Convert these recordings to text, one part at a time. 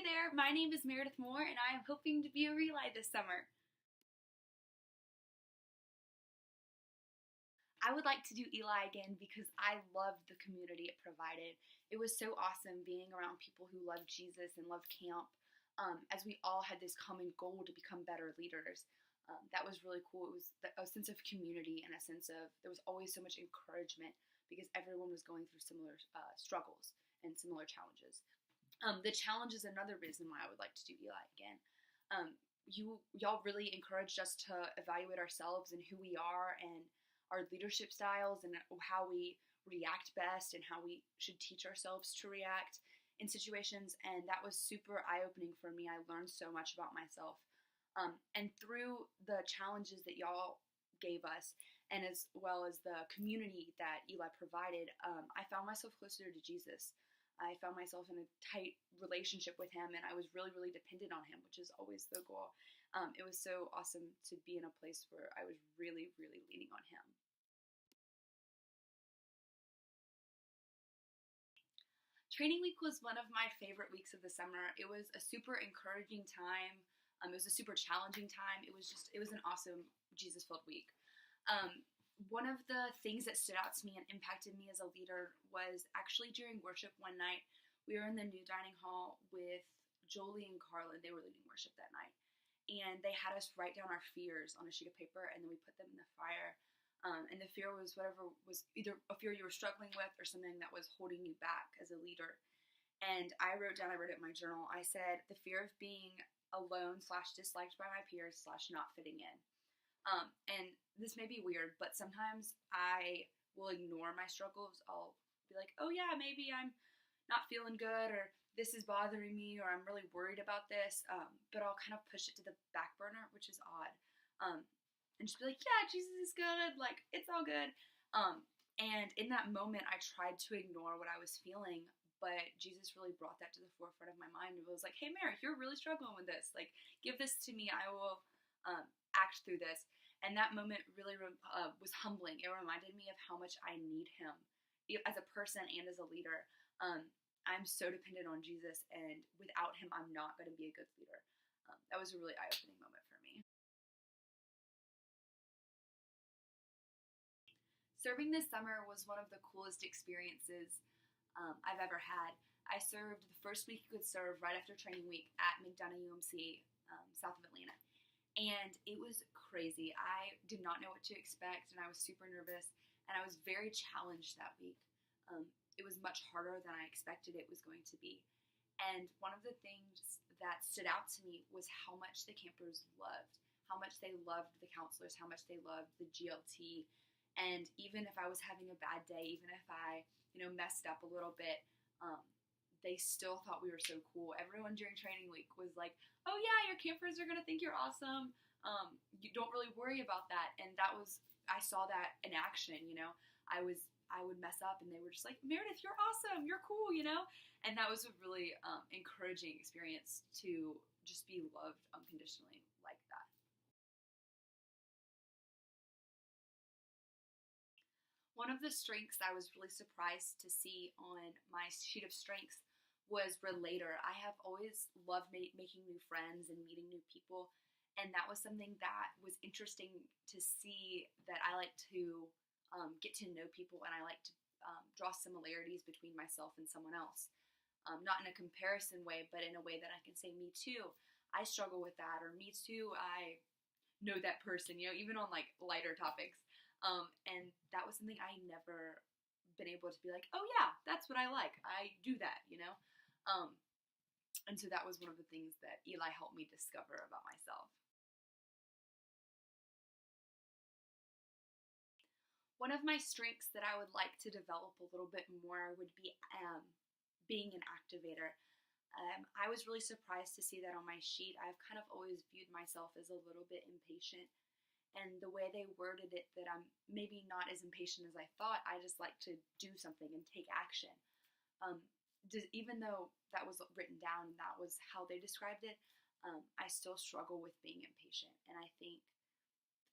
Hey there, my name is Meredith Moore, and I am hoping to be a rELI this summer. I would like to do Eli again because I loved the community it provided. It was so awesome being around people who loved Jesus and loved camp, as we all had this common goal to become better leaders. That was really cool. It was a sense of community and a sense of there was always so much encouragement because everyone was going through similar struggles and similar challenges. The challenge is another reason why I would like to do Eli again. Y'all really encouraged us to evaluate ourselves and who we are and our leadership styles and how we react best and how we should teach ourselves to react in situations. And that was super eye-opening for me. I learned so much about myself. And through the challenges that y'all gave us, and as well as the community that Eli provided, I found myself closer to Jesus. I found myself in a tight relationship with him, and I was really, really dependent on him, which is always the goal. It was so awesome to be in a place where I was really, really leaning on him. Training week was one of my favorite weeks of the summer. It was a super encouraging time. It was a super challenging time. It was an awesome Jesus-filled week. Um, One of the things that stood out to me and impacted me as a leader was actually during worship one night. We were in the new dining hall with Jolie and Carlin. They were leading worship that night. And they had us write down our fears on a sheet of paper, and then we put them in the fire. And the fear was whatever was either a fear you were struggling with or something that was holding you back as a leader. And I wrote it in my journal. I said, the fear of being alone / disliked by my peers / not fitting in. And this may be weird, but sometimes I will ignore my struggles. I'll be like, oh yeah, maybe I'm not feeling good, or this is bothering me, or I'm really worried about this. But I'll kind of push it to the back burner, which is odd. And just be like, yeah, Jesus is good. Like, it's all good. And in that moment, I tried to ignore what I was feeling, but Jesus really brought that to the forefront of my mind. It was like, hey, Mary, you're really struggling with this. Like, give this to me. I will act through this. And that moment really was humbling. It reminded me of how much I need him as a person and as a leader. I'm so dependent on Jesus, and without him, I'm not going to be a good leader. That was a really eye-opening moment for me. Serving this summer was one of the coolest experiences I've ever had. I served the first week you could serve right after training week at McDonough UMC, south of Atlanta. And it was crazy. I did not know what to expect, and I was super nervous, and I was very challenged that week. It was much harder than I expected it was going to be. And one of the things that stood out to me was how much the campers how much they loved the counselors, how much they loved the GLT. And even if I was having a bad day, even if I, messed up a little bit, they still thought we were so cool. Everyone during training week was like, oh yeah, your campers are going to think you're awesome. You don't really worry about that. And I saw that in action, I would mess up and they were just like, Meredith, you're awesome. You're cool, And that was a really encouraging experience to just be loved unconditionally like that. One of the strengths I was really surprised to see on my sheet of strengths was relator. I have always loved making new friends and meeting new people, and that was something that was interesting to see, that I like to get to know people, and I like to draw similarities between myself and someone else. Not in a comparison way, but in a way that I can say, me too, I struggle with that, or me too, I know that person, even on like lighter topics. And that was something I never been able to be like, oh yeah, that's what I like. I do that. And so that was one of the things that Eli helped me discover about myself. One of my strengths that I would like to develop a little bit more would be being an activator. I was really surprised to see that on my sheet. I've kind of always viewed myself as a little bit impatient, and the way they worded it, that I'm maybe not as impatient as I thought. I just like to do something and take action. Um, Even though that was written down and that was how they described it, I still struggle with being impatient. And I think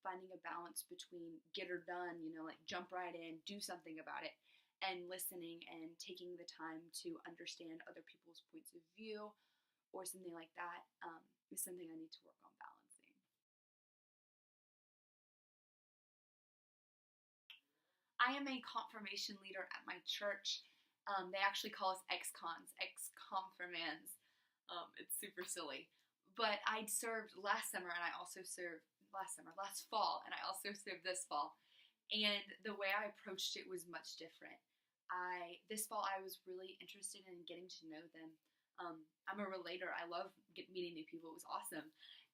finding a balance between get her done, like jump right in, do something about it, and listening and taking the time to understand other people's points of view or something like that is something I need to work on balancing. I am a confirmation leader at my church. They actually call us ex-cons, ex-confirmands. It's super silly. But I served last summer, and I also served last fall, and I also served this fall. And the way I approached it was much different. This fall I was really interested in getting to know them. I'm a relator. I love meeting new people. It was awesome,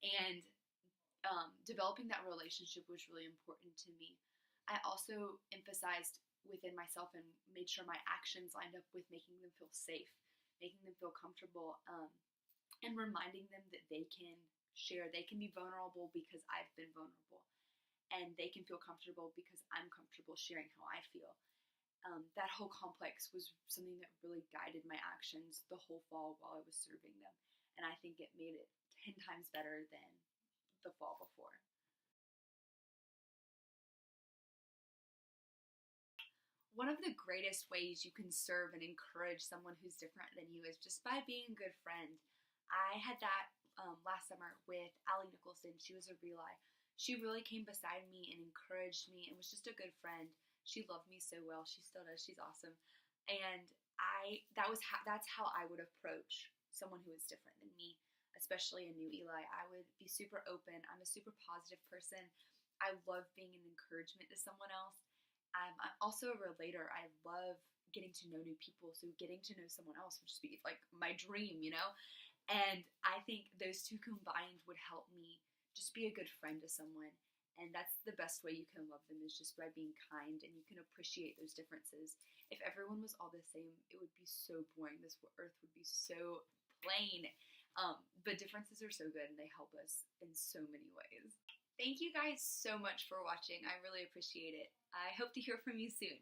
and developing that relationship was really important to me. I also emphasized within myself and made sure my actions lined up with making them feel safe, making them feel comfortable, and reminding them that they can share, they can be vulnerable because I've been vulnerable, and they can feel comfortable because I'm comfortable sharing how I feel. That whole complex was something that really guided my actions the whole fall while I was serving them, and I think it made it 10 times better than the fall before. One of the greatest ways you can serve and encourage someone who's different than you is just by being a good friend. I had that last summer with Allie Nicholson. She was a rELI. She really came beside me and encouraged me and was just a good friend. She loved me so well. She still does. She's awesome. And that's how I would approach someone who is different than me, especially a new Eli. I would be super open. I'm a super positive person. I love being an encouragement to someone else. I'm also a relator. I love getting to know new people. So getting to know someone else would just be like my dream, you know? And I think those two combined would help me just be a good friend to someone. And that's the best way you can love them, is just by being kind, and you can appreciate those differences. If everyone was all the same, it would be so boring. This earth would be so plain. But differences are so good, and they help us in so many ways. Thank you guys so much for watching. I really appreciate it. I hope to hear from you soon.